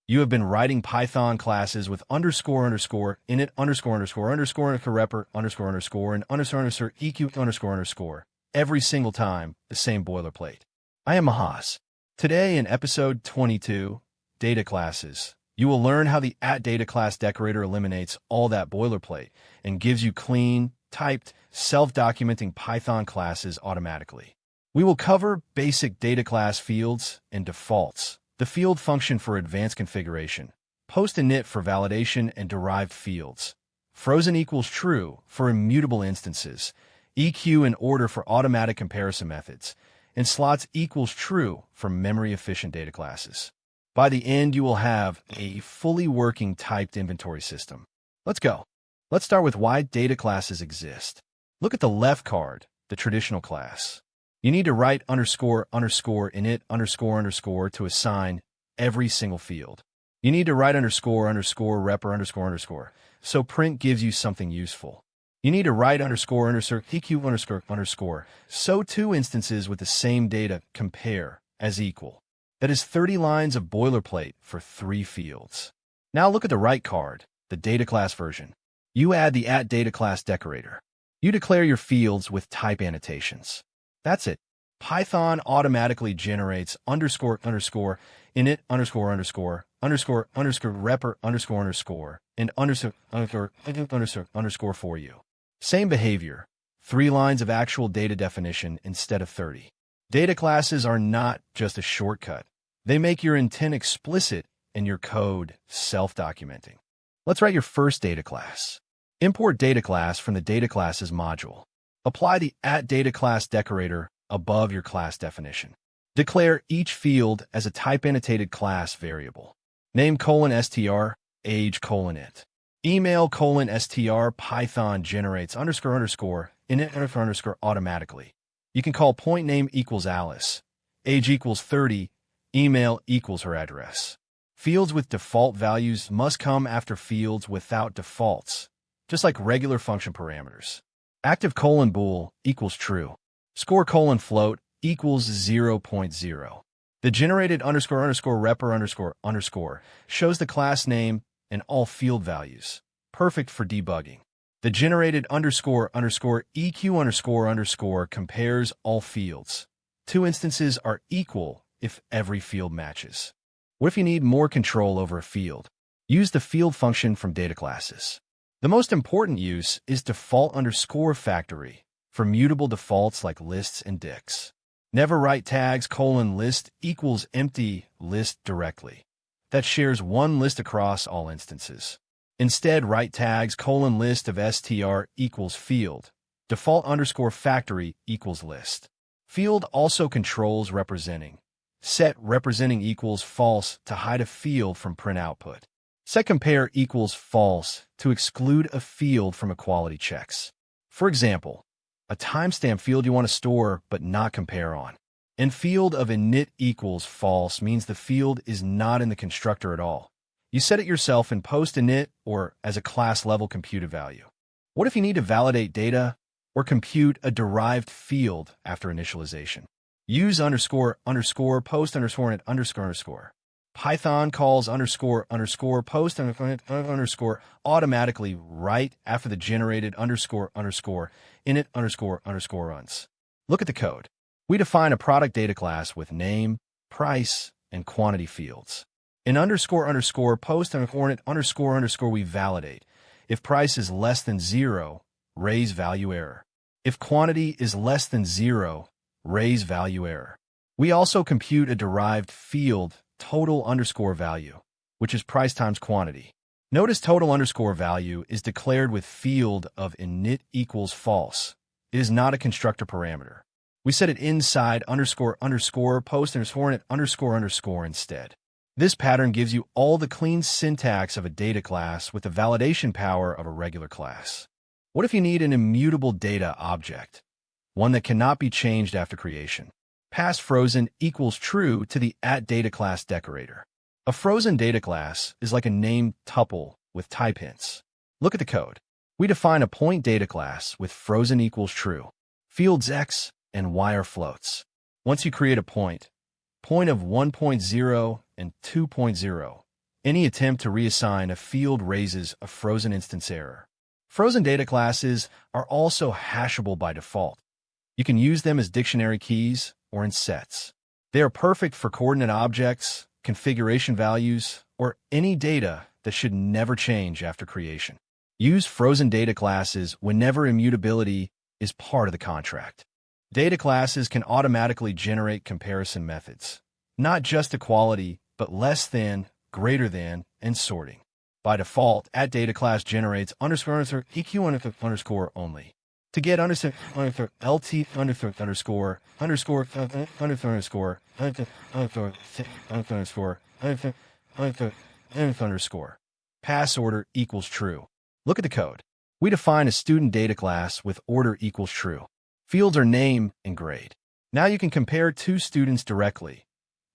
You have been writing Python classes with underscore underscore init underscore underscore underscore repr underscore underscore and underscore underscore eq underscore underscore every single time, the same boilerplate. I am Mahas. Today in episode 22, Dataclasses, you will learn how the @DataClass decorator eliminates all that boilerplate and gives you clean, typed, self-documenting Python classes automatically. We will cover basic data class fields and defaults, the field function for advanced configuration, post init for validation and derived fields, frozen equals true for immutable instances, EQ and order for automatic comparison methods, and slots equals true for memory-efficient data classes. By the end, you will have a fully working typed inventory system. Let's go. Let's start with why data classes exist. Look at the left card, the traditional class. You need to write underscore underscore init underscore underscore to assign every single field. You need to write underscore underscore repr underscore underscore, so print gives you something useful. You need to write underscore underscore eq underscore underscore, so two instances with the same data compare as equal. That is 30 lines of boilerplate for 3 fields. Now look at the right card, the data class version. You add the @DataClass decorator. You declare your fields with type annotations. That's it. Python automatically generates underscore underscore init underscore underscore underscore underscore repr underscore underscore and underscore underscore underscore for you. Same behavior, 3 lines of actual data definition instead of 30. Data classes are not just a shortcut. They make your intent explicit and your code self-documenting. Let's write your first data class. Import data class from the Dataclasses module. Apply the @DataClass decorator above your class definition. Declare each field as a type annotated class variable. Name :str, age :it. Email :str, Python generates underscore underscore init underscore underscore automatically. You can call point name equals Alice, age equals 30, email equals her address. Fields with default values must come after fields without defaults, just like regular function parameters. Active :bool equals true. Score :float equals 0.0. The generated underscore underscore repr underscore underscore shows the class name and all field values, perfect for debugging. The generated underscore underscore EQ underscore underscore compares all fields. 2 instances are equal if every field matches. What if you need more control over a field? Use the field function from Dataclasses. The most important use is default underscore factory for mutable defaults like lists and dicts. Never write tags :list equals empty list directly. That shares one list across all instances. Instead, write tags :list of str equals field. Default underscore factory equals list. Field also controls representing. Set representing equals false to hide a field from print output. Set compare equals false to exclude a field from equality checks. For example, a timestamp field you want to store but not compare on. And field of init equals false means the field is not in the constructor at all. You set it yourself in post init or as a class level computed value. What if you need to validate data or compute a derived field after initialization? Use underscore underscore post underscore init underscore underscore. Python calls underscore underscore post underscore automatically right after the generated underscore underscore init underscore underscore runs. Look at the code. We define a product data class with name, price, and quantity fields. In underscore underscore post underscore init underscore underscore we validate. If price is less than 0, raise value error. If quantity is less than 0, raise value error. We also compute a derived field total underscore value, which is price times quantity. Notice total underscore value is declared with field of init equals false. It is not a constructor parameter. We set it inside underscore underscore post underscore init underscore underscore instead. This pattern gives you all the clean syntax of a data class with the validation power of a regular class. What if you need an immutable data object, one that cannot be changed after creation? Pass frozen equals true to the @DataClass decorator. A frozen data class is like a named tuple with type hints. Look at the code. We define a point data class with frozen equals true. Fields x and y are floats. Once you create a point of 1.0 and 2.0, Any attempt to reassign a field raises a frozen instance error. Frozen data classes are also hashable by default. You can use them as dictionary keys or in sets. They are perfect for coordinate objects, configuration values, or any data that should never change after creation. Use frozen data classes whenever immutability is part of the contract. Data classes can automatically generate comparison methods, not just equality, but less than, greater than, and sorting. By default, @DataClass generates _EQ only. To get LT underscore pass order equals true. Look at the code. We define a student data class with order equals true. Fields are name and grade. Now you can compare two students directly.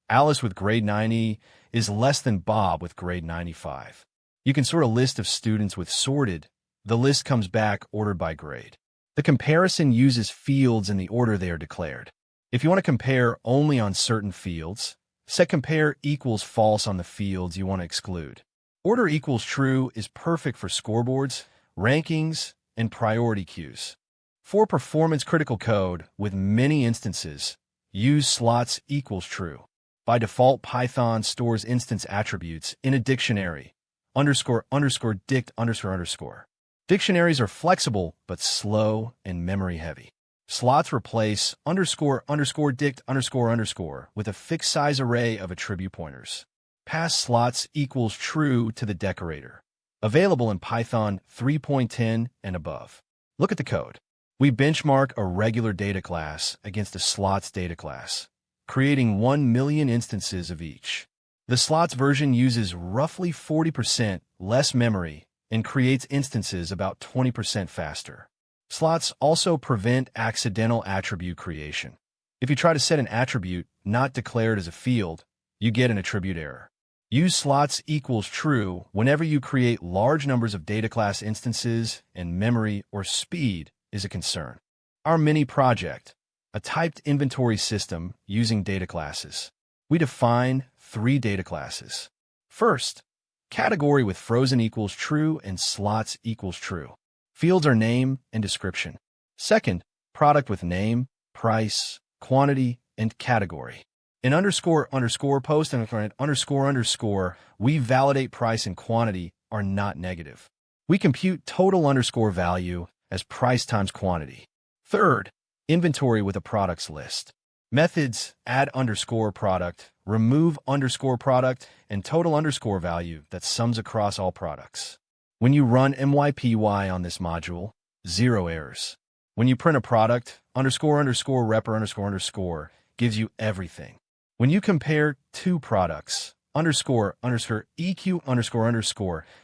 Alice with grade 90 is less than Bob with grade 95. You can sort a list of students with sorted. The list comes back ordered by grade. The comparison uses fields in the order they are declared. If you want to compare only on certain fields, set compare equals false on the fields you want to exclude. Order equals true is perfect for scoreboards, rankings, and priority queues. For performance-critical code with many instances, use slots equals true. By default, Python stores instance attributes in a dictionary, __dict__. Dictionaries are flexible but slow and memory-heavy. Slots replace __dict__ with a fixed size array of attribute pointers. Pass slots equals true to the decorator. Available in Python 3.10 and above. Look at the code. We benchmark a regular data class against a slots data class, creating 1 million instances of each. The slots version uses roughly 40% less memory and creates instances about 20% faster. Slots also prevent accidental attribute creation. If you try to set an attribute not declared as a field, you get an attribute error. Use slots equals true whenever you create large numbers of data class instances and memory or speed is a concern. Our mini project, a typed inventory system using data classes. We define 3 data classes. First, category with frozen equals true and slots equals true. Fields are name and description. Second, product with name, price, quantity, and category. In __post and __, we validate price and quantity are not negative. We compute total _value as price times quantity. Third, inventory with a products list. Methods add _product, remove _product, and total _value that sums across all products. When you run mypy on this module, 0 errors. When you print a product, repr gives you everything. When you compare 2 products, __EQ__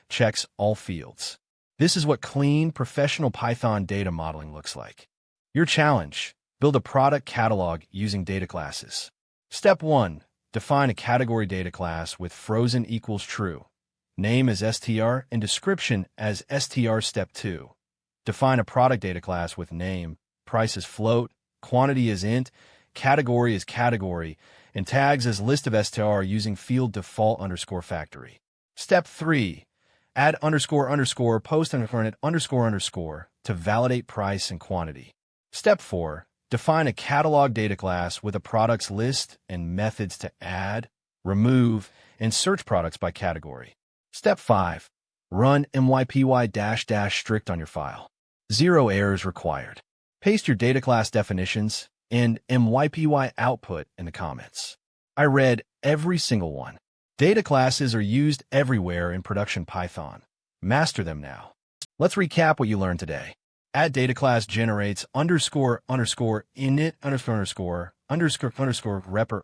checks all fields. This is what clean, professional Python data modeling looks like. Your challenge: build a product catalog using data classes. Step 1. Define a category data class with frozen equals true. Name as str and description as str. Step 2. Define a product data class with name, price as float, quantity as int, category as category, and tags as list of str using field default _factory. Step 3. Add __post ___ to validate price and quantity. Step 4. Define a catalog data class with a products list and methods to add, remove, and search products by category. Step 5. Run mypy --strict on your file. 0 errors required. Paste your data class definitions and mypy output in the comments. I read every single one. Data classes are used everywhere in production Python. Master them now. Let's recap what you learned today. @DataClass generates __init __, repr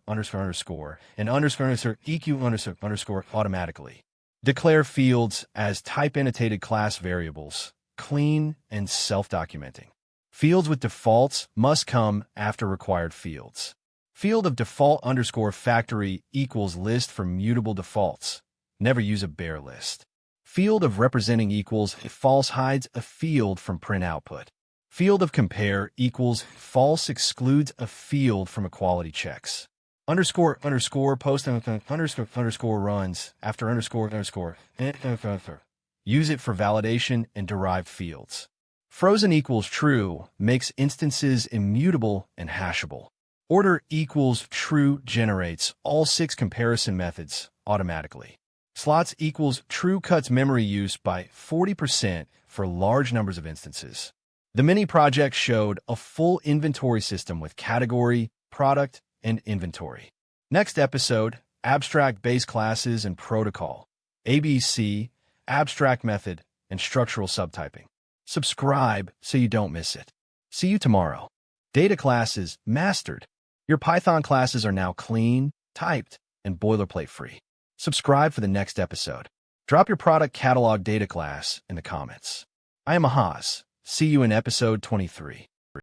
and _EQ automatically. Declare fields as type-annotated class variables, clean and self-documenting. Fields with defaults must come after required fields. Field of default _factory equals list for mutable defaults. Never use a bare list. Field of representing equals false hides a field from print output. Field of compare equals false excludes a field from equality checks. underscore underscore post underscore runs after underscore. Use it for validation and derived fields. Frozen equals true makes instances immutable and hashable. Order equals true generates all 6 comparison methods automatically. Slots equals true cuts memory use by 40% for large numbers of instances. The mini project showed a full inventory system with category, product, and inventory. Next episode, abstract base classes and protocol, ABC, abstract method, and structural subtyping. Subscribe so you don't miss it. See you tomorrow. Data classes mastered. Your Python classes are now clean, typed, and boilerplate free. Subscribe for the next episode. Drop your product catalog data class in the comments. I am Ahaz. See you in episode 23.